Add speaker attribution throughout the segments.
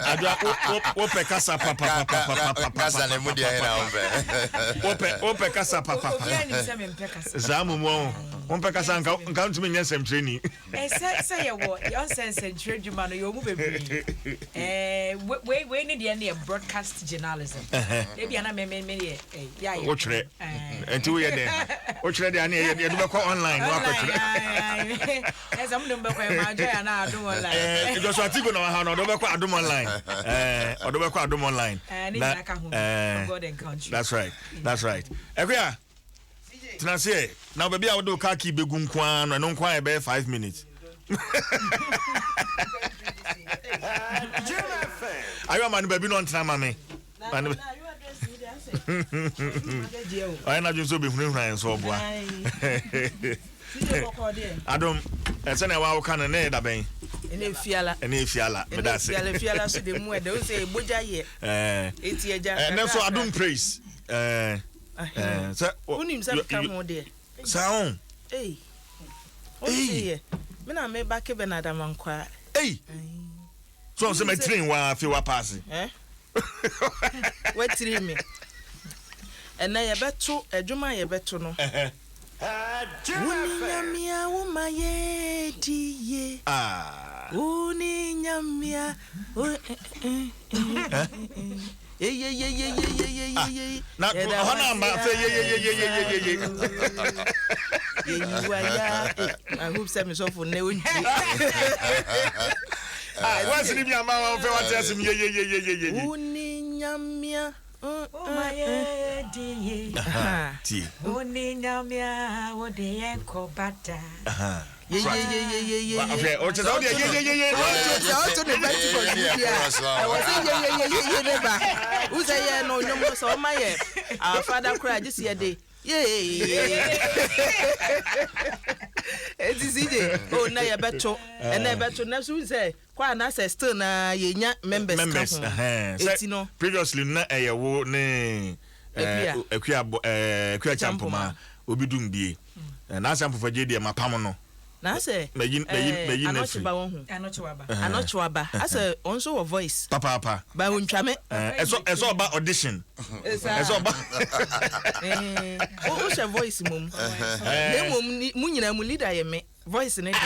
Speaker 1: Adwa ope kasa papa
Speaker 2: kasa ne mudi na
Speaker 1: ope kasa papa zamu mo ope kasa nka ntumi nyesem training
Speaker 3: say you your sense and trade you man you move we need the broadcast journalism maybe ana me ya
Speaker 1: o chere enti we dey o chere dey ana ye do be ko online wa ko chere
Speaker 3: am do be ko ma joy na Adom online
Speaker 1: Dwaso Atigo na ha no do be ko Adom online do be ko Adom online that's right Ekwia Tinase now baby I would do kaki begu nkwan no nkwan e be 5 minutes ayo man baby no ntana mame I na just be hunu so boa Adom ese na wa kan na da ben
Speaker 3: ene fiala
Speaker 1: me da se
Speaker 3: fiala so de mu e de o say boja ye eti eja
Speaker 1: na so Adom praise so
Speaker 3: unim se ka mo de
Speaker 1: sound
Speaker 3: o say me na me back be na damankwa
Speaker 1: so se me train wa fi wa pass
Speaker 3: we train me ena ye beto adwuma ye beto no Uninyamia umaye diye Uninyamia
Speaker 1: na hona ma fe
Speaker 3: I hope some so for ne unji
Speaker 1: what's the name ma fe what tell me
Speaker 3: Uninyamia
Speaker 4: Umaye diye
Speaker 1: ti
Speaker 4: Uninyamia wode kobata
Speaker 1: okay o te do ye
Speaker 3: so the vertical I was ye neba who say ye no nyomo so maye our father cry this year day Ezije oh na ye beto na beto na so say kwa na say still na ye nya members
Speaker 1: no previously na eyewo ne Ekwia champoma obidum bie na sampo faje de mapam no
Speaker 3: na say meyi na fi anochwaba asa onso wo voice
Speaker 1: papa
Speaker 3: ba wontwame
Speaker 1: eso ba audition eso ba
Speaker 3: o she voice mum ne mum mu nyina mu leader ye me voice ne de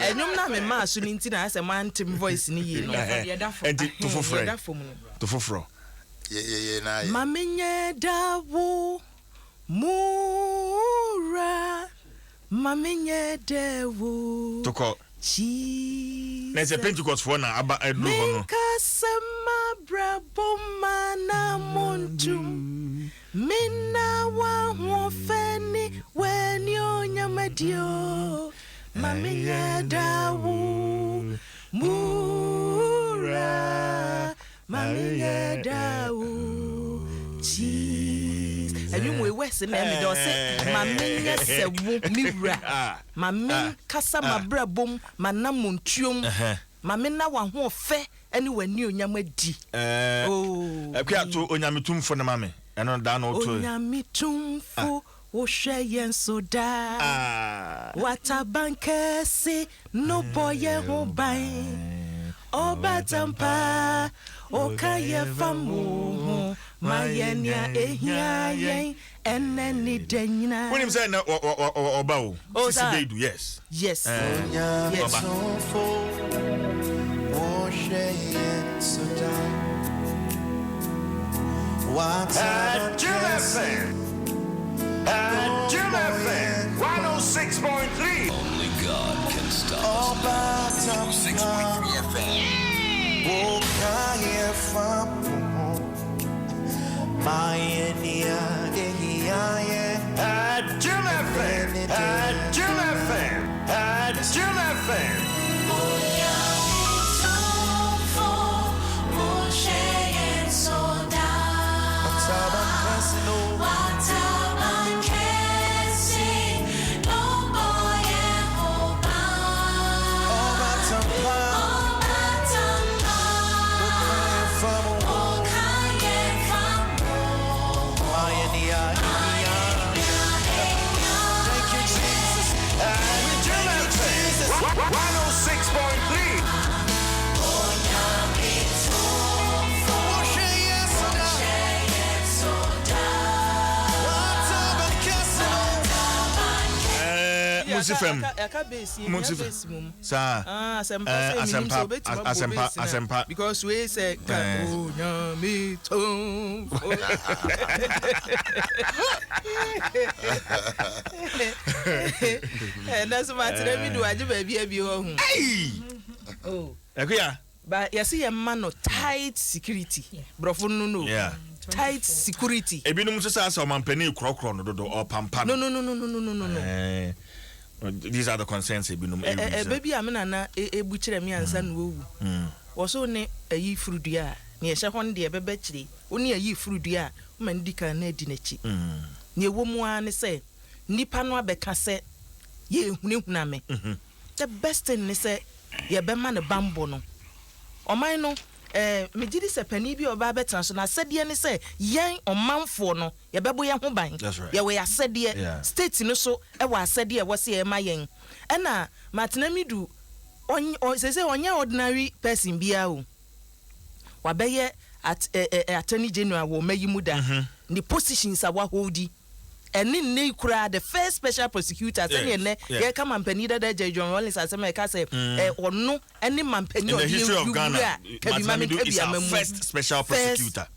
Speaker 3: enyum na me ma so ni ntina asa man tim voice ni yi no
Speaker 1: enti to foforo
Speaker 2: ye na ye
Speaker 3: mamenye dawo Mura mamenye dewo
Speaker 1: toko
Speaker 3: chi
Speaker 1: na Pentecost for na aba edu ho no
Speaker 3: kasama brabo mana montum minna wa ho fani weni onyamadio mamenye dawo mura mamenye dawo chi and we west na me do say mamenya sewu miwura mamen kasa mabrabom manamontuom mamena wa ho fe ene wani onyamadi
Speaker 1: Ekwia to onyametumfo na mame eno da na oto
Speaker 3: onyametumfo wo hwe yen soda watabankese no boye ho ban obatampa okaye famu mayenya ehia eneni denyina
Speaker 1: when him say na oba o sisi yes
Speaker 3: yes
Speaker 5: Adom 106.3
Speaker 6: Only God can stop us. 106.3 FM.
Speaker 1: Monsi fam. Sa. Asempa.
Speaker 3: Because we say oh nyami tom. And that's what me do aje baby ho. Oh.
Speaker 1: Ekuya.
Speaker 3: But you see a man of tight security. Brofo no.
Speaker 1: Yeah.
Speaker 3: Tight security.
Speaker 1: Ebinum so say o mampani krokro no dodo or pampa.
Speaker 3: No.
Speaker 1: These are the concerns ebinum
Speaker 3: baby amena na ebuchire me ansa no owu. Wo so ne ayi frudua a ne ye hye hon de bebe kire. Oni ayi frudua a man dika na adi nachi. Ne womu a ne say nipa no abeka say ye hunehuna me. The best thing ne say ye be ma ne bambo no. Oman no me gidi se pani bi oba betan so na sede ne se yen omanfo no ye bebo ye ho ban ye we asede state no so e wa asede e wo se e ma yen e na matenamidu se onye ordinary person bia o wa be ye at attorney general wo mayimu da the positions a wa holdi eni ne kura the first special prosecutor say ne ye ka mampani da John Rollins asema e ka say onu eni mampani
Speaker 1: in the history of Ghana is our first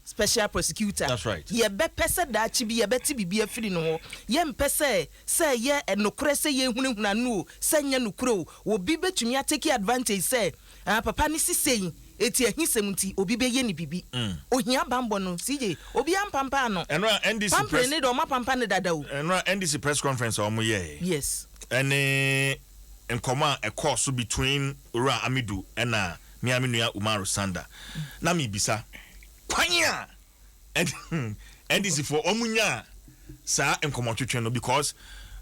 Speaker 1: special prosecutor. That's right.
Speaker 3: Ye be pese da chi bi ye beti bibia firi no ho ye mpese say ye enokure say ye hunehuna no say nya nokuro obi betumi atake advantage say papa ni sisei eti ahisemunti obi be ye ni bibi ohia bambo no CJ obi ampampa no
Speaker 1: enra NDC
Speaker 3: press ne do ma pampa ne dada o
Speaker 1: enra NDC press conference o mo ye
Speaker 3: yes
Speaker 1: ene enkoma a course between Ura Amidu and Miaminua Umaru Sanda na mi bisa kwanya NDC for omunya sa enkoma twetwe no because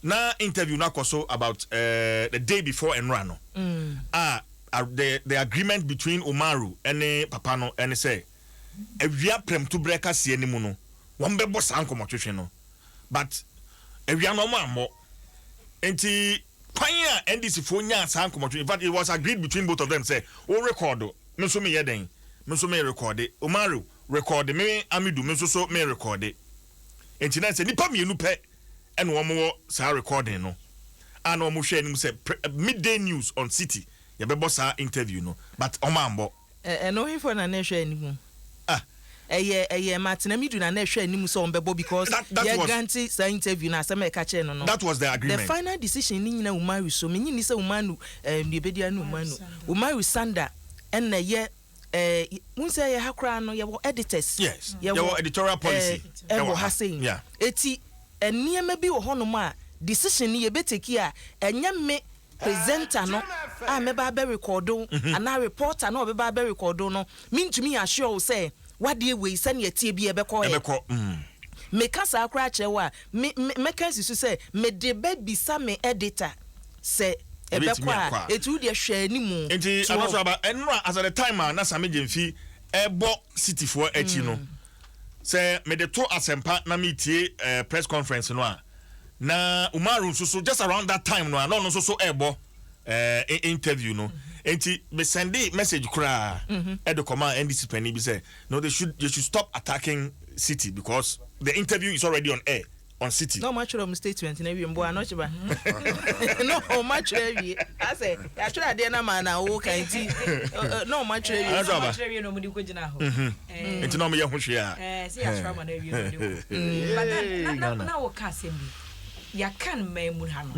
Speaker 1: na interview na koso about the day before enra no the agreement between Umaru and Papano and say ewia prem to break as ye nimu no won be boss anko twetwe no but ewia no mo enti kwanya NDC for nya san anko twetwe in fact it was agreed between both of them say o record me so me yeden me so me record Umaru record me Amidu me so me record enti na say nipa mienu pe and wo mo sa recording no and wo mo hwe nim say midday news on City ye be boss interview no but omambo
Speaker 3: no him for na hwe animu eye Matenamidu na hwe animu so onbebo because ye guarantee sa interview na asema e ka che no
Speaker 1: that was the agreement.
Speaker 3: The final decision ni nyina Umaru so me nyini se Umanu ne bedia no Umaru Sanda en na ye mun say ye hakra no ye wo editors
Speaker 1: yes ye wo editorial policy
Speaker 3: e wo hasen eti eniema bi wo honom a decision ni ye beteki a enya me presenter no meba be record and na reporter no be ba record no mintumi assure say what dey we send ye tie bi e be ko me kasa akra chewa me kan sisu say me de be bisa me editor say e be kwa etu de hwe animu
Speaker 1: enti anoso aba enra as at the time na same gemfi ebo city for echi no say me de to asempa na me tie press conference no a na Umaru so just around that time no no so ebo interview no enti me send message kura e de command NDC penny be say no they should stop attacking City because the interview is already on air on City.
Speaker 3: No much of statement na we mbo anoche ba no much we I say ya try dey na man na wo kan ti no much we
Speaker 4: no mudi ko gina ho
Speaker 1: enti no me ye ho hwe a
Speaker 4: say ya try man na we no but na wo ka sembi ya kan mamun ha no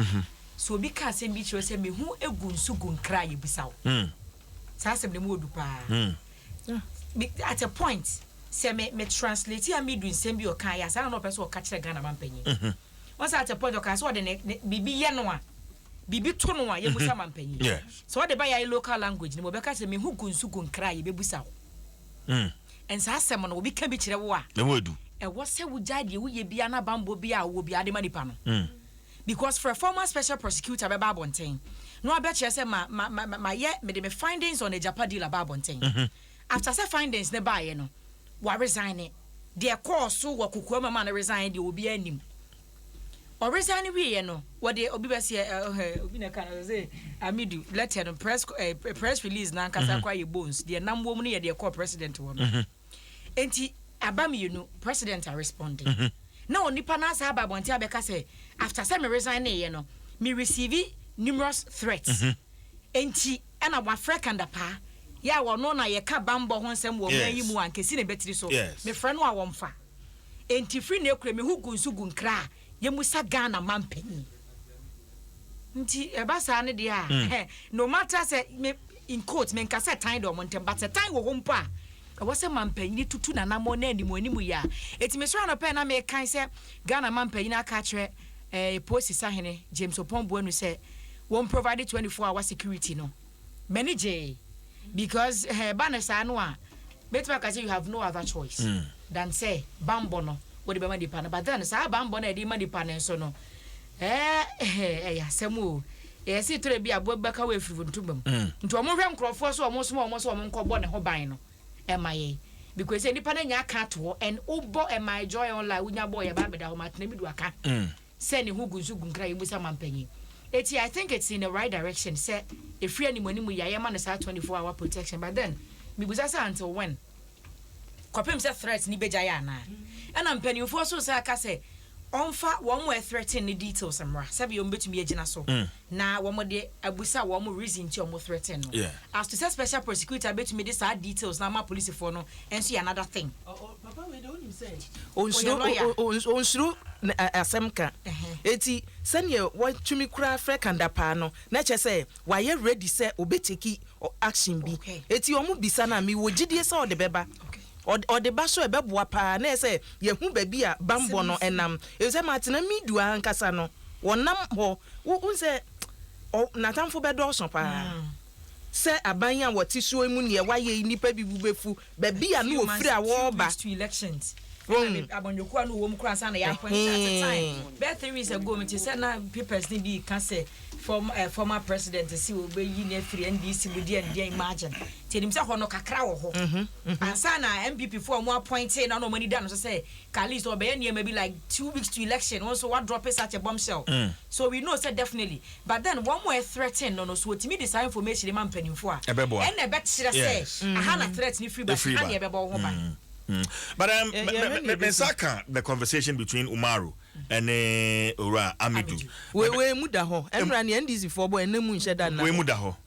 Speaker 4: so bi ka sembi chiro se me hu egu nsugu nkra ye bisawo sa sembe mu odu pa at a point say me translate ya Amidu Nsem bi o kan ya sa na person o ka kire Ghana man panyin once at a point o ka so de bibi ye no a bibi to no a ye busa man panyin so de ba ya local language ni mo be ka se me hu gunsugu nkra ye be busa en sa asem no obi ka bi kire wo a
Speaker 1: na wodu
Speaker 4: e wo se wo jade wo ye bia na bambo bia wo bia de manipa no because for a former special prosecutor be Babonten no I bet you say my yeah me de me findings on the Japan deal about Babonten after say findings ne ba ye no wa resign it de course so wa kukuo mama na resign de obi anim or resign we ye no what de obi be say obi na kan say Amidu let him press release na nkasa kwa ye bones de namwo mu ne ye de call president wo no enti abami you know president are responding na onipa na sa Babonten abeka say after say me resign ye no me receive numerous threats. Enti ana wa frek and pa ya wo no na ye ka bambo ho nsem wo man yi mu ankesi ne betiri so me frɛ no a wo mfa enti free na ekura me hu gunsu gunkra ye musa Ghana mampani nti ebasa ne de a no matter say me in quotes me nka say time do montem but say time wo ho mpa e wo say mampani tutu na na mo na animu ya eti me so na pe na me kan say Ghana mampani na ka kire post sahene James Opombo anu say won't provide 24-hour security no manage because banasa no a better can say you have no other choice than say bambo no what the bama depend but then say bambo na e di depend so no ya semu see to be abobeka we free ntumam nto omo hwem krofo so omo so nkobo ne ho ban no emaye because any pana nya aka to and obo my joy online unya boy ba beda ho matna mi du aka say ne hu gunsu gunkra yebusa mampanyi I think it's in the right direction. Say if free any money, we are man 24-hour protection. But then, me was until when? Kopim say threats ni bejaya na. And I'm penny for so say I say onfa one more threaten the details amra. Sabi you betumi agina so. Na one more de abusa one more reason to almost threaten. As to say special prosecutor betumi this details na ma police for no and see another thing.
Speaker 3: Papa we don't him say. Onsuru asemka. Eti sanye watumi kura frek and pa no na che say why you ready say obeteki action bi. Eti omu bisa na mi wo gidie say o de beba. Or the baso e beboa pa na say ye hu baby a bambo no enam e say matina midu ankasa no wonam ho wo say o natamfo bedo so pa say abanya woti so emu ne waye nipa bi bubefu baby a no ofiri a wo ba
Speaker 4: to elections abonyoku anu wo mkura san na ya point at the time about 3 years ago me say na papers ni bi can say former president si obe yi na free NDC budi and imagine tenim say hono kakra wo ho ansa na MPP for mo appoint na no money down so say Kalis obe ye maybe like 2 weeks to election also what drop such a bombshell so we know say definitely but then one more threaten no so timi this information man penimfo a and e bet say aha na threat ni free but and e bebo ho ba.
Speaker 1: But Mesaka, the conversation between Umaru and Ora Amidu. We
Speaker 3: mudaho. Emra ni NDC for boy ene mu nsheda na.
Speaker 1: We mudaho.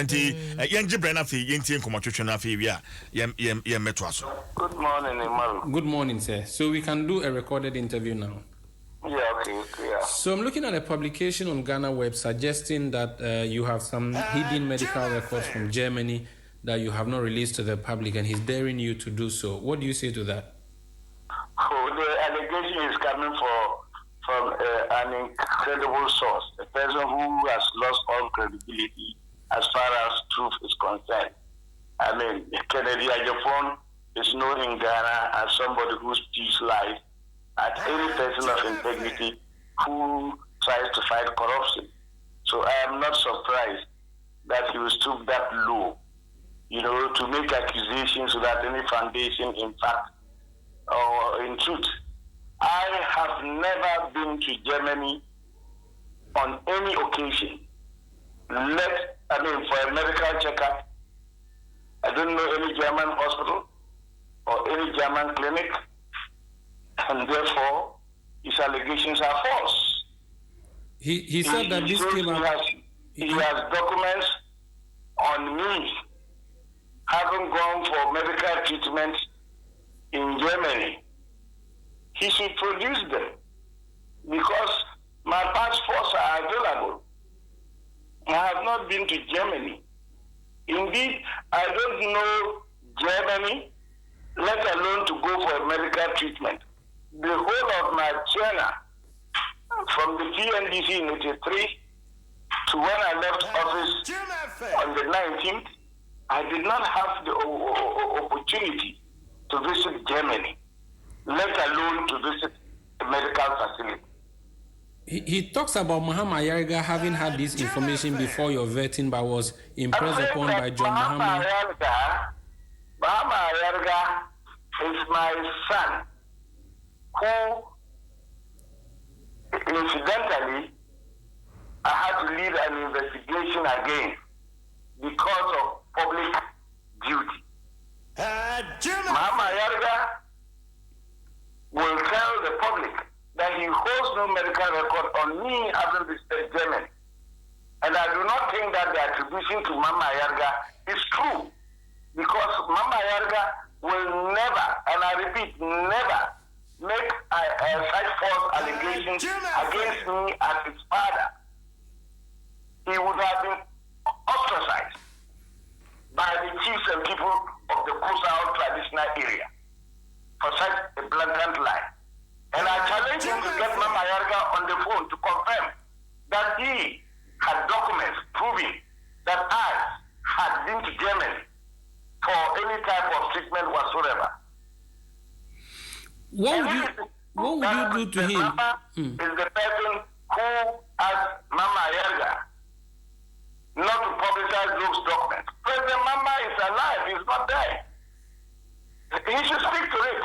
Speaker 1: Nti yenje brana fi yenti nkomotwetwe na fi wi a ye metwa so.
Speaker 7: Good morning, Umaru.
Speaker 8: Good morning, sir. So we can do a recorded interview now.
Speaker 7: Yeah, okay.
Speaker 8: So I'm looking at a publication on Ghana Web suggesting that you have some hidden medical records from Germany that you have not released to the public, and he's daring you to do so. What do you say to that?
Speaker 7: Oh, the allegation is coming from an incredible source, a person who has lost all credibility as far as truth is concerned. I mean, Kennedy Ajapon is known in Ghana as somebody who speaks lies at any person of integrity who tries to fight corruption. So I am not surprised that he will stoop that low, to make accusations without any foundation in fact or in truth. I have never been to Germany on any occasion. For a medical checkup. I don't know any German hospital or any German clinic, and therefore his allegations are false.
Speaker 8: He said that this came out.
Speaker 7: He has documents on me having gone for medical treatment in Germany. He should produce them because my passports are available. I have not been to Germany. Indeed, I don't know Germany, let alone to go for a medical treatment. The whole of my journey from the PNDC in 83 to when I left office on the 19th, I did not have the opportunity to visit Germany, let alone to visit a medical facility.
Speaker 8: He talks about Mahama Ayariga having had this information before your vetting, but was impressed upon by John Mahama.
Speaker 7: Mahama Ayariga is my son, who incidentally I had to lead an investigation again because of public duty. Mahama Ayariga will tell the public that he holds no medical record on me having visited contribution to Mama Yarga is true. Because Mama Yarga will never, and I repeat, never make such false allegations against me as his father. He would have been ostracized by the chiefs and people of the Kusao traditional area for such a blatant lie. And I challenge him to get Mama Yarga on the phone to confirm that he had documents proving that I had been to Germany for any type of treatment whatsoever.
Speaker 8: What would you do to him?
Speaker 7: Mama is the person who asked Mama Yarga not to publicize those documents. President Mama is alive, he's not dead. He should speak to it.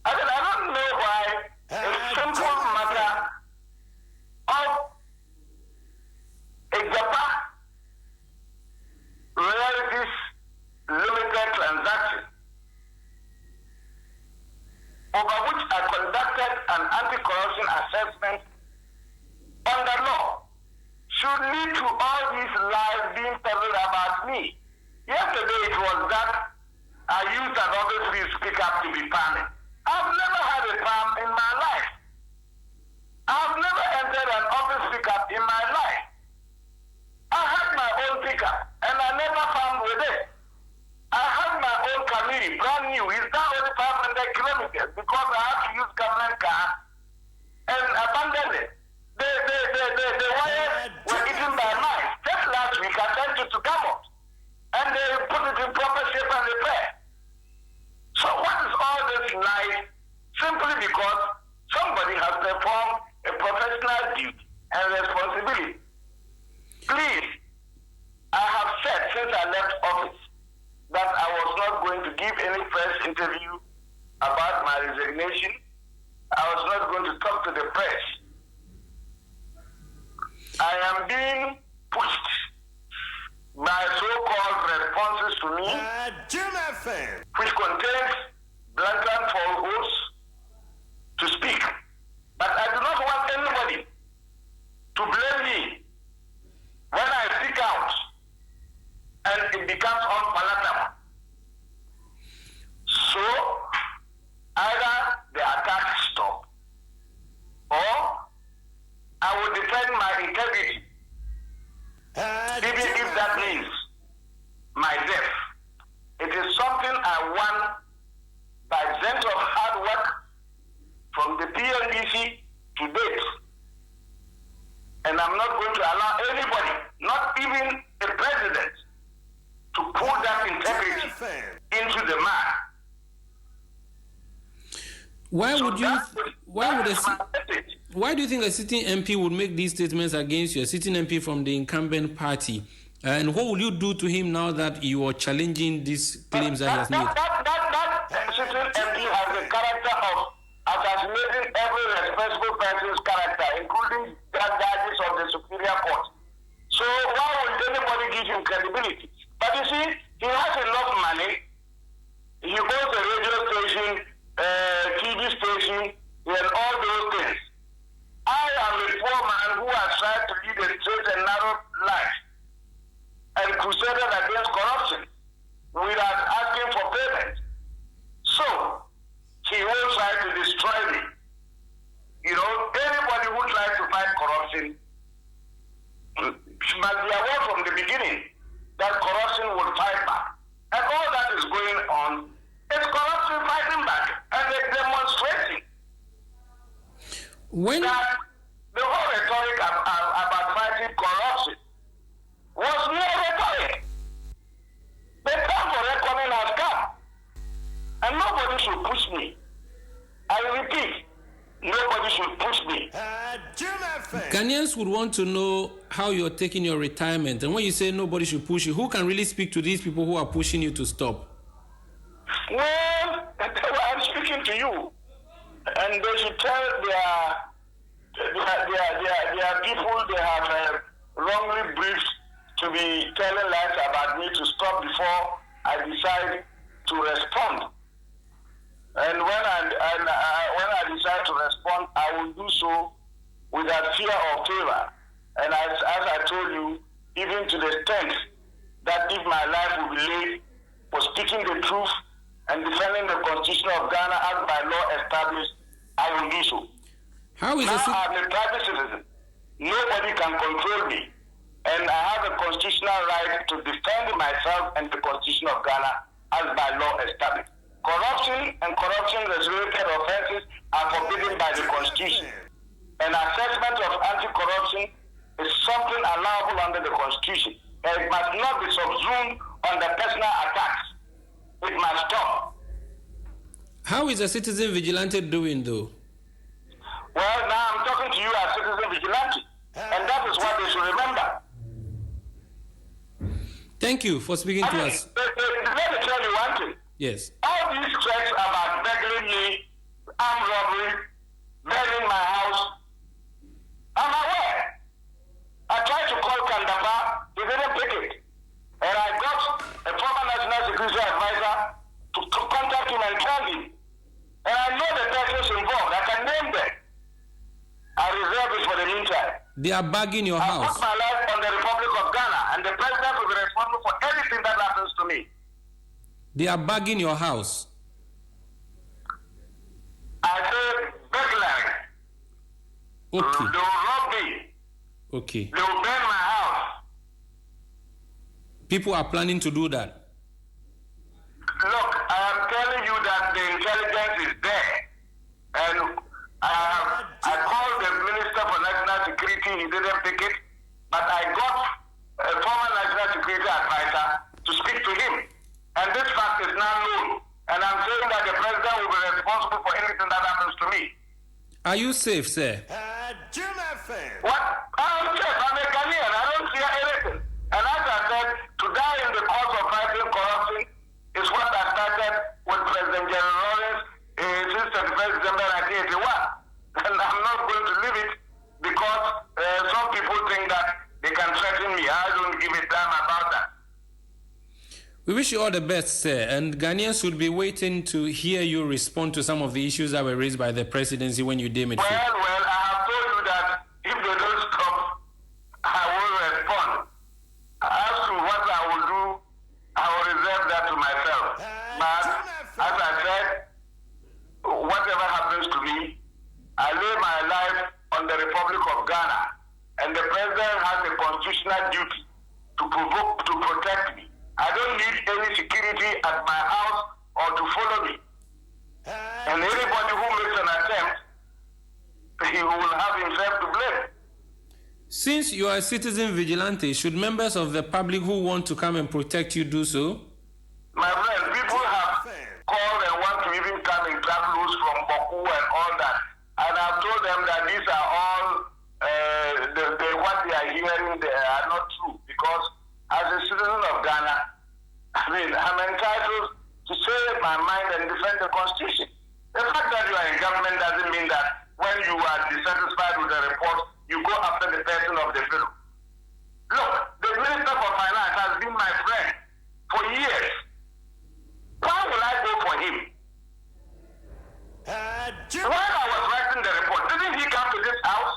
Speaker 7: I don't know why a simple matter of a Japan Realities Limited transaction over which I conducted an anti-corruption assessment under law should lead to all these lies being told about me. Yesterday it was that I used an office speak up to be palming. I've never had a palm in my life. I've never entered an office pickup in my life. I had my own pickup and I never farmed with it. I had my own Camry, brand new. It's now only 500 kilometers because I have to use government car and abandoned it. The wires were eaten by mice. Just last week I sent it to Gamot and they put it in proper shape and repair. So what is all this lie? Simply because somebody has performed a professional duty and responsibility. Please, I have said since I left office that I was not going to give any press interview about my resignation. I was not going to talk to the press. I am being pushed by so-called responses to me, which contains blatant falsehoods to speak. But I do not want anybody to blame me when I speak out and it becomes unpalatable. So, either the attack stop or I will defend my integrity, even if that means my death. It is something I won by dint of hard work from the PNDC to date. And I'm not going to allow anybody, not even the president, to pull that integrity into the mud.
Speaker 8: Why do you think a sitting MP would make these statements against you, a sitting MP from the incumbent party? And what will you do to him now that you are challenging these claims that he has made?
Speaker 7: That sitting MP has the character of assassinating every responsible person's character, including judges of the Superior Court. So why would anybody give him credibility? But you see, he has enough money. He owns a radio station, TV station, and all those things. I am a poor man who has tried to lead a straight and narrow life and crusaded against corruption without asking for payment. So, he will try to destroy me. You know, anybody who tries to fight corruption must be aware from the beginning that corruption will fight back. And all that is going on is corruption fighting back and they're demonstrating that the whole rhetoric about fighting corruption was mere rhetoric. The time for reckoning has come. And nobody should push me. I repeat, nobody should push me.
Speaker 8: Ghanaians would want to know how you're taking your retirement. And when you say nobody should push you, who can really speak to these people who are pushing you to stop?
Speaker 7: Well, I'm speaking to you. And they should tell their people they have wrongly briefed to be telling lies about me to stop before I decide to respond. And when I decide to respond, I will do so without fear or favor. And as I told you, even to the extent that if my life will be laid for speaking the truth and defending the Constitution of Ghana as by law established, I will do so.
Speaker 8: How is
Speaker 7: now I'm a private citizen. Nobody can control me. And I have a constitutional right to defend myself and the Constitution of Ghana as by law established. Corruption and corruption-related offenses are forbidden by the Constitution. An assessment of anti-corruption is something allowable under the Constitution. And it must not be subsumed under personal attacks. It must stop.
Speaker 8: How is a citizen vigilante doing, though?
Speaker 7: Well, now I'm talking to you as citizen vigilante. And that is what they should remember.
Speaker 8: Thank you for speaking to us.
Speaker 7: Let me tell you one thing.
Speaker 8: Yes.
Speaker 7: All these threats about burgling me, armed robbery, burning my house, I'm aware. I tried to call Kandapa, he didn't pick it. And I got a former National Security Advisor to contact him and tell him. And I know the persons involved. I can name them. I reserve it for the meantime.
Speaker 8: They are bagging your house.
Speaker 7: I put my life on the Republic of Ghana, and the president will be responsible for anything that happens to me.
Speaker 8: They are bagging your house.
Speaker 7: I say burglary.
Speaker 8: Okay.
Speaker 7: They will rob me.
Speaker 8: Okay.
Speaker 7: They will burn my house.
Speaker 8: People are planning to do that.
Speaker 7: Look, I am telling you that the intelligence is there. And I called the Minister for National Security, he didn't pick it. But I got a former National Security Advisor to speak to him. And this fact is now known. And I'm saying that the president will be responsible for anything that happens to me.
Speaker 8: Are you safe, sir?
Speaker 7: What? I'm safe. I'm a Ghanaian. I don't fear anything. And as I said, to die in the cause of fighting corruption is what I started with President General Lawrence since 31st December 1981. And I'm not going to leave it because some people think that they can threaten me. I don't give a damn about that.
Speaker 8: We wish you all the best, sir. And Ghanaians should be waiting to hear you respond to some of the issues that were raised by the presidency when you deem it fit.
Speaker 7: Well, I have told you that if they don't stop, I will respond. As to what I will do, I will reserve that to myself. But as I said, whatever happens to me, I lay my life on the Republic of Ghana, and the president has a constitutional duty to protect me. I don't need any security at my house or to follow me. And anybody who makes an attempt, he will have himself to blame.
Speaker 8: Since you are a citizen vigilante, should members of the public who want to come and protect you do so?
Speaker 7: My friend, people have called and want to even come and grab loose from Baku and all that. And I've told them that these are all, what they are hearing, they are not true. Because as a citizen of Ghana, I'm entitled to say my mind and defend the Constitution. The fact that you are in government doesn't mean that when you are dissatisfied with the report, you go after the person of the fellow. Look, the Minister for Finance has been my friend for years. Why will I go for him? While I was writing the report, didn't he come to this house?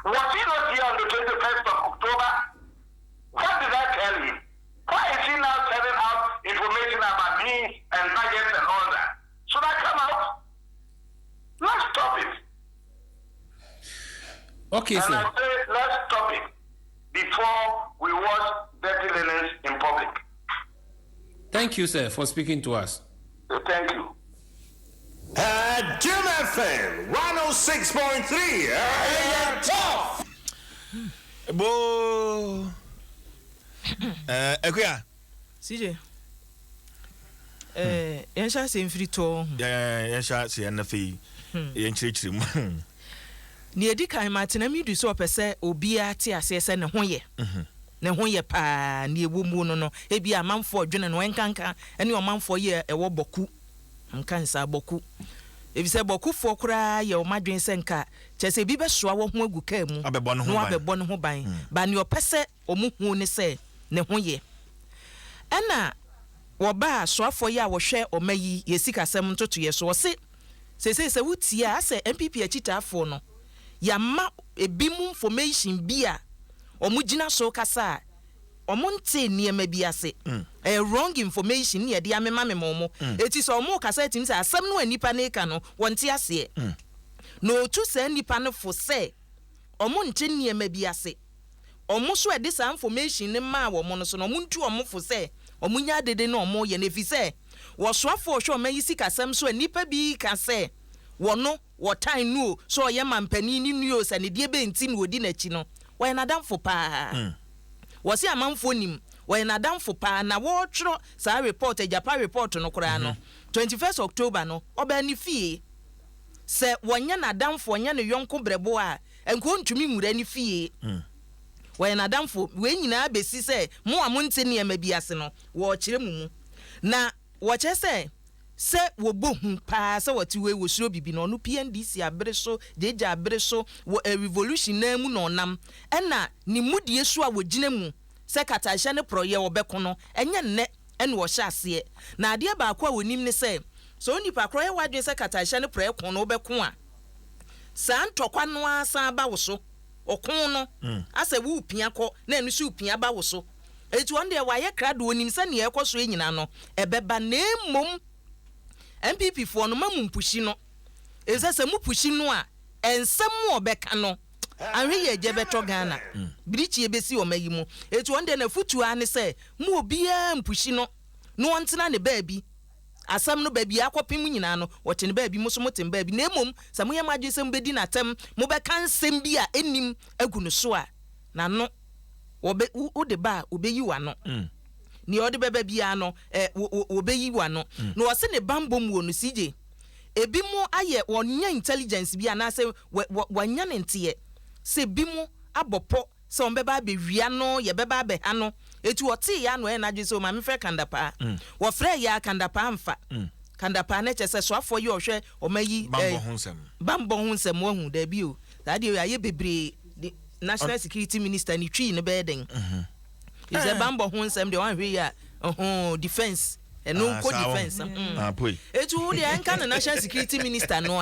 Speaker 7: Was he not here on the 21st of October? What did I tell him? Why is he now sending out information about me and budgets and all that? Should I come out? Let's stop it.
Speaker 8: Okay,
Speaker 7: and
Speaker 8: sir.
Speaker 7: I say, let's stop it before we watch dirty linens in public.
Speaker 8: Thank you, sir, for speaking to us.
Speaker 7: Thank you.
Speaker 5: Adom FM 106.3. Tough.
Speaker 1: Bo. Ekuya.
Speaker 3: CJ. Yensha se mfiri to.
Speaker 1: Yensha se na fi. Yenchirichiri mu.
Speaker 3: Ni edi kan matena mi du so opese obi ate ase se ne ho ye. Ne ho ye pa ni ewo mu no ebi amanfo odwene no enkanka ene omanfo ye ewo boku. Nkansa boku. Ebi se boku fo kura ye omadwen se nka chese bi be soa wo ho agu ka mu. No abebɔ ne ho ban. Ba ni opese omuhu ne se ne ho ye. Ena woba soafo ye a wo hwe omayi ye sikasem ntoto ye so se wutia ase MPP achitafo no yama ebi mu information bi a omugina so kasa omonte niema bi ase wrong information ne de amema memomo eti so omo kasa tim se asem no anipa ne ka no wonte ase no tu se nipa no fo se omonte niema bi ase omo so ede sa information ne ma wo mo no so no omuntu omo fo se omunya dede no omo ye nefi se wo soafo hwe omayi sikasem so anipa bi ka se wono wotan nu so ye mampani ni nuo se ne de be nti no odi na chi no wo na damfo pa wasi amanfo nim wo na damfo pa na wo twro sa report Japan report no kora no 21st October no oba ni fie se wonya na damfo wonya ne yonko brebo a enko ntumi nwura ni fie wo na damfo we nyina besi se mo amonte ne ma bi ase no wo kire mumu na wo che se wo bohu pa se wati we wo suro bibi no no PNDC abere so deja abere so wo revolution na mu no nam ena ni mudie so a wo gina mu se katasha ne proye wo beko no enye nne ene wo hya ase na ade ba akwa wonim ne se so nipa kroye wadwe se katasha ne proye kon no wo beko a sa ntokwa no asa ba wo so okon no asa wo upia ko na enu so upia ba wo so etu onde wa ye krado onim se ne ekoso enyina no ebeba na emom MPP for no mamu pushi no ezase mu pushi no a ensem obeka no anwe ye jebeto Ghana birichi ebesi omayi mu etu onde na futu ane se mu obia mpushi no no ontena ne baabi asam no baabi akopim nyina no wote ne baabi muso motem baabi na emom samu ye madwe sem bedi na tem mo beka nsem bi a enim agu no so a na no wo de ba obeyi wa no ni odi bebe bia no obeyi wa no no wose ne bambom wo no CJ ebi mo aye wonya intelligence bia na se wanya ne ntie se bi mo abopo se on beba be wia no ye beba be ha no etu oti ya no e na dwe se o ma me fre kandapa wo fre ya kandapa amfa kandapa na che se so afo ye ohwe o mayi bambo hunsem wo hu da bi o da de aye bebre national security minister ni twi ne beden is a bambo hunsem de wan hwe ya defense no co defense etu de anka na national security minister no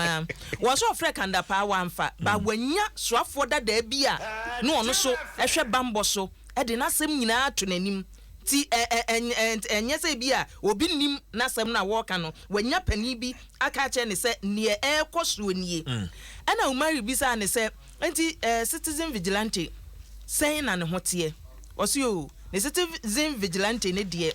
Speaker 3: was so frek and pa wamfa ba wanya soafo da bi a no ono so ehwe bambo so e de nasem nyina to nanim ti enye se bi a obi nim nasem na woka no wanya pani bi aka che ne se ne ekoso nie ana umari bisa ne se enti citizen vigilante say na ne hotie osio ne citizen vigilante ne de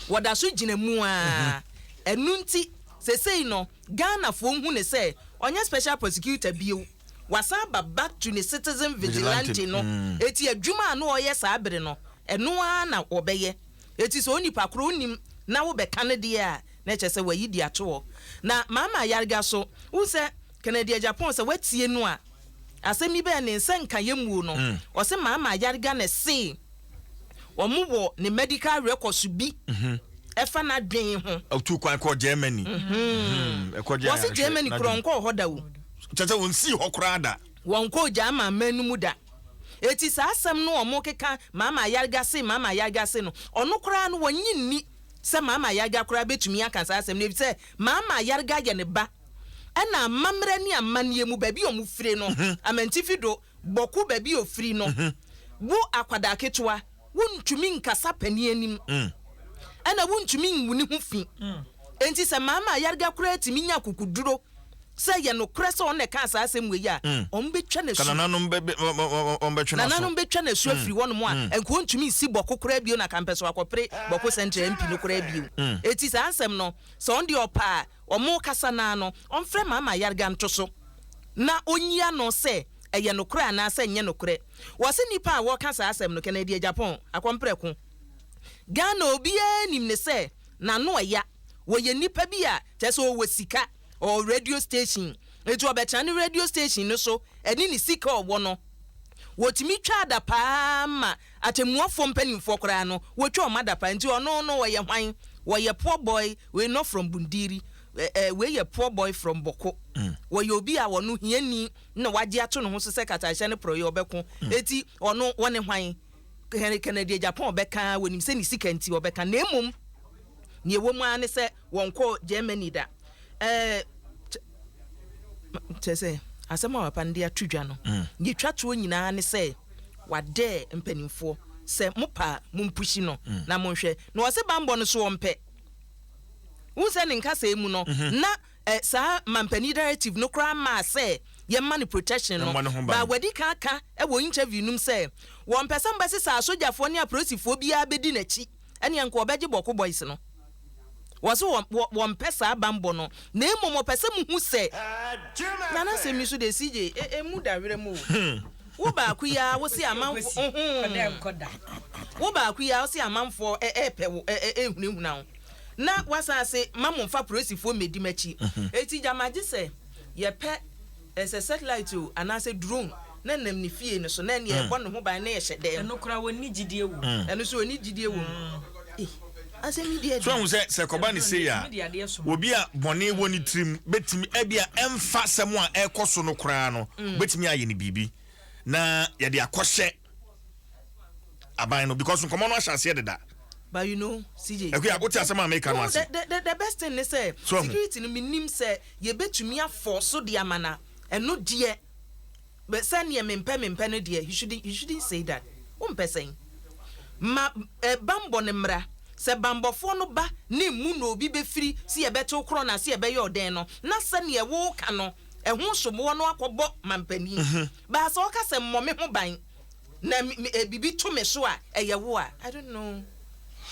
Speaker 3: wada so gina mu a enunti sesei no Ghana fo hu ne se onye special prosecutor bio wasa back to the citizen vigilante no eti adwuma no oye sa abere no eno na obeye eti so onipa kro nim na wo be kan de a na che se wayi di ato na mama yarga so wo se Canada Japan se watie no a asemi be ne nsenka yemu no o se mama yarga na se omuwo ne medical records bi efa na dwen ho
Speaker 1: otu kwan ko Germany
Speaker 3: wasi Germany kronko hoda wo
Speaker 1: tete won si hokra da
Speaker 3: won ko jama manum da eti sa asem no omo keka mama yarga se no ono kra no wonyinni se mama yarga kra betumi aka sa asem ne bi se mama yarga ye ne ba ena mamre ni amanie mu ba bi omu fire no amantifido boku ba bi ofiri no wo akwada ketwa wuntumi nkasa pani anim ana wuntumi nwuni hu fi enti se mama yarga kura timi nya kukuduro se ye no kura se on ne ka asa asem we ya on betwa na su
Speaker 1: nananum betwa na
Speaker 3: nananum betwa na su afiri won mo a enko ntumi si boko kura bio na kampeso akopre boko central MP no kura bio enti sa ansem no se on de opa omo kasa na no on frɛ mama yarga ntoso na onyia no se eye no kura na se nye no kura wose nipa a wo kasa asem no Canada Japan akompreko Ghana obia nim ne se na no ya wo ye nipa bi a tese o wosika o radio station etu obetra ne radio station no so eni ni sika owo no wotimi twa da pa ma atemuafo mpanimfo kora no wotwa o madapa nti ono no wo ye hwan wo ye poor boy we not from Bundiri we ye poor boy from Boko wo ye obi a wono hiani na waje ato no ho so se katasha ne proye obeko eti ono wone hwan Canada Japan obeka wonim se ni sika nti obeka na emom ni ewo mu ane se wonko Germany da tese asema wapande atudwa no ni twato nyina ne se wade mpanimfo se mopa mumpushi no na monhwe na wose bambo no so ompe wo se ne nkasa emu no na sa mampani directive no kra ma se ye man protection no ba wadi kaka e wo interview num se won pese mbese sa sojafo ne apolisifoɔ bia bedi nachi ene enko obeje boko boys no waso won pesa bambo no na emomo pese muhu se na na se mi so de CJ emu da were mu wo ba ku ya wo se amanfo wo ba ku ya wo se amanfo pe wo ehunehuna na wasa se mamomfa prosifo medi machi eti jamaje se ye pe ese satellite o anase drone na nam ni fie no so na ne e bo no ho ban na ye hyede no kura woni gidie wo eno so woni gidie wo asemi dia
Speaker 1: so hu se koba ni se ya obi a bone woni trim betimi ebia emfa semo a ekoso no kura no betimi aye ni bibi na ye de akohye aban no because nkomo no ahase deda.
Speaker 3: But you know, CJ.
Speaker 1: Okay, I go to some American ones.
Speaker 3: The best thing is say security no minim say ye betumi aforce so dia mana and no dear. But send ye mempe no dear. You shouldn't say that. Saying. Ma bambo ne mra. Se bambo fo no ba ne mu no obi be free si ye beto kro na si ye be yo den no. Na send ye wo ka no. E ho somo no akobo mampani. Ba so ka se mo me ho ban. Na bibi to me so a ye wo a. I don't know.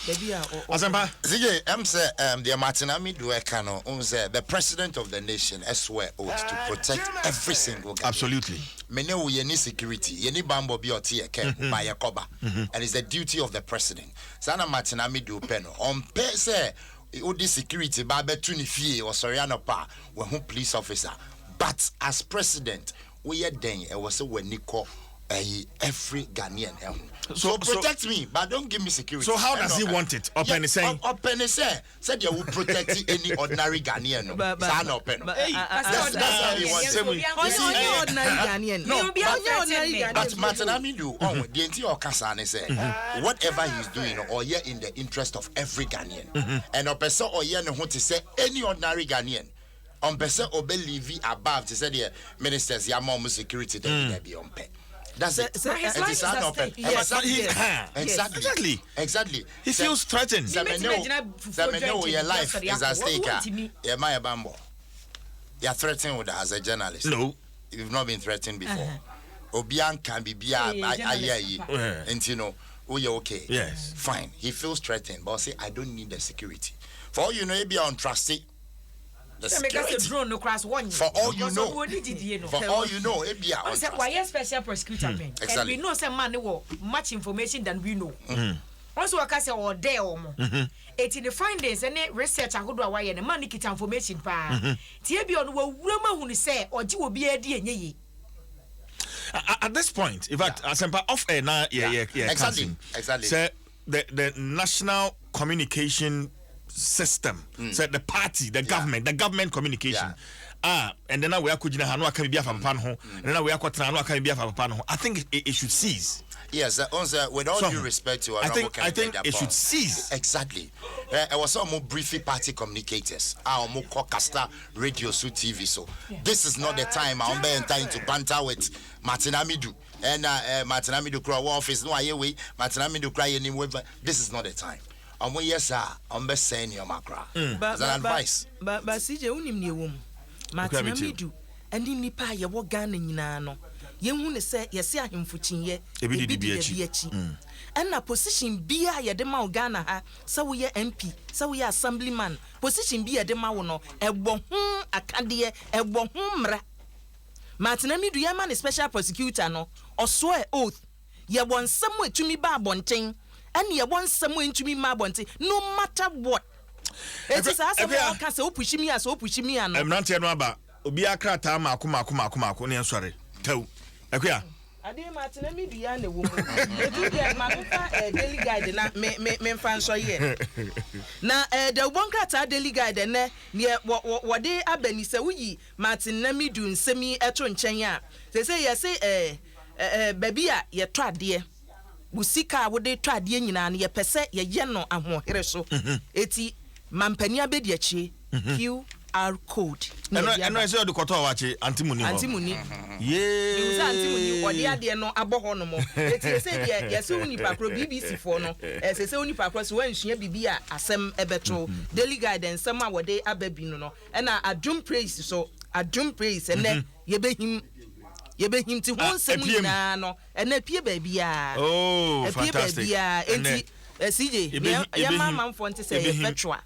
Speaker 2: Azamba Zige say the Martinami Duekano say the president of the nation swear oath to protect every single Ghanaian.
Speaker 1: Absolutely.
Speaker 2: Mene wo yeni security yeni bambo bi otie ke by yakoba and it's the duty of the president. Sana Martinami Duepeno on pe say odi security ba betu ni fie o soriano pa we hu police officer but as president we ye den e wo se wani ko every Ghanaian. So protect me, but don't give me security.
Speaker 1: So how does he want it? Open saying.
Speaker 2: Open said you will protect any ordinary Ghanaian. That's how he wants it.
Speaker 3: Ordinary Ghanaian. No,
Speaker 2: but Martinami do. The entire Kasane say whatever he's doing, or in the interest of every Ghanaian, and a person or no want to say any ordinary Ghanaian. On person obey Levy above to say the ministers yamom security they be on pay. That's it. It's an open. Exactly.
Speaker 1: He feels threatened.
Speaker 2: Your life is at stake. Yeah, my bambo. You're threatened with as a journalist.
Speaker 1: No,
Speaker 2: you've not been threatened before. Obian can be and you know, oh, you're okay.
Speaker 1: Yes,
Speaker 2: fine. He feels threatened, but say I don't need the security. For all you know, he be untrusted. For all you know,
Speaker 4: why special prosecutor men? And we know some man who much information than we know. Also, I can say all day or more. It's in the findings and research. I go to a wire and money get information. Tiabion will rumor who say or you will be a DNA.
Speaker 1: At this point, in fact, as off air now,
Speaker 2: exactly.
Speaker 1: So the national communication system said the party, the government communication. And then we are kujina hanwa can be a panho, and then we are quatrano can be a panho. I think it should cease.
Speaker 2: Yes, with all due respect to
Speaker 1: I think it should cease.
Speaker 2: Exactly. I was some more briefly party communicators. Our more Casta radio so TV. So this is not the time I'm time to banter with Martinamidu and Martinamidu Crow office. No, I way Martinamidu cry anyway. This is not the time. Yes, sir. I'm best saying your macra. As an advice.
Speaker 3: But CJ unim ni wom. Martinamidu and in nipa ye wo Ghana nyina no. Ye hu ne se ye se ahemfuchin ye
Speaker 1: ebi di biachi.
Speaker 3: And na position bia ye de ma Ghana ha. Sa wo ye MP, sa wo ye assemblyman. Position bia de ma wo no ebo hu akade ebo hu mra. Martinamidu ye man special prosecutor no. Oso oath. Ye won nsɛm etumi ba abonten. And ye want someone to me, my bonty, no matter what. It is as a can so push me as so push me. And
Speaker 1: I'm not telling about Obia Krata, Makuma, sorry. Tell. Akia.
Speaker 3: I didn't Martin me the other woman. A daily guide, not me fan so ye. Now, the one Krata daily guide, and near what they are Benny say, we Martin Nami doing semi etron chenya. They say, yes, say, baby, ye tried, dear. Busika would they try the na ye pese ye yeno ahohere so eti mampani abediachi Q QR code.
Speaker 1: And I said the quarter watch antimony.
Speaker 3: Antimony.
Speaker 1: Yeah.
Speaker 3: You antimony or the idea no abohonomo. It said yes only pakro BBC for no. As I say only pakro so when she be asem ebetro daily guidance sama wo dey ababinu no. And Adom praise so Adom praise and then yebehim ti won sem na no. And na pie baby
Speaker 1: Oh, fantastic.
Speaker 3: Enti CJ ya mama mfo say vetua.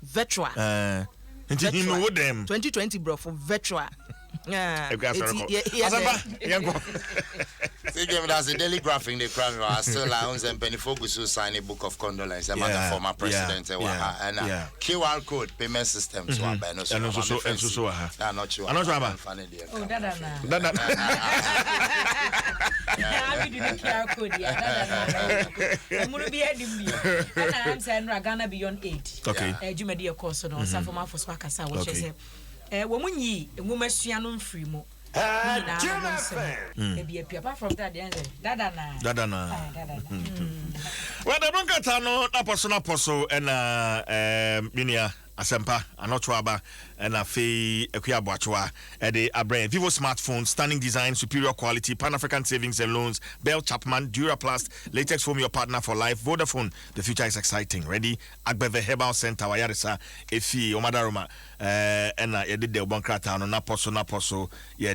Speaker 3: Vetua.
Speaker 1: Into him with them
Speaker 3: 2020 bro for vetua. Yeah.
Speaker 2: See, that's the daily graphic. The crime are still allowing and Penny Focus who sign a book of condolence among the former president and QR code payment systems.
Speaker 1: And also,
Speaker 2: I'm not sure.
Speaker 1: I'm not sure.
Speaker 4: Oh, that.
Speaker 3: I
Speaker 4: do the QR code. I'm going to be heading me. And I'm saying Ghana beyond 8.
Speaker 1: Okay.
Speaker 4: You made your course on some form of Swakasa, which is woman ye, a woman Sianum free mo. Maybe apart from that, Dadana.
Speaker 1: Well, the Broncatano, Apostle, and Minia. Asempa, Anotwaba, and a fee, Equia Boachua, a brand Vivo smartphone, stunning design, superior quality, Pan African savings and loans, Bell Chapman, Duraplast, latex foam your partner for life, Vodafone. The future is exciting. Ready? Agbeve Herbal Center, Wayarisa, Efi, Omadaroma, and I did the Boncratano, Naposo, yeah.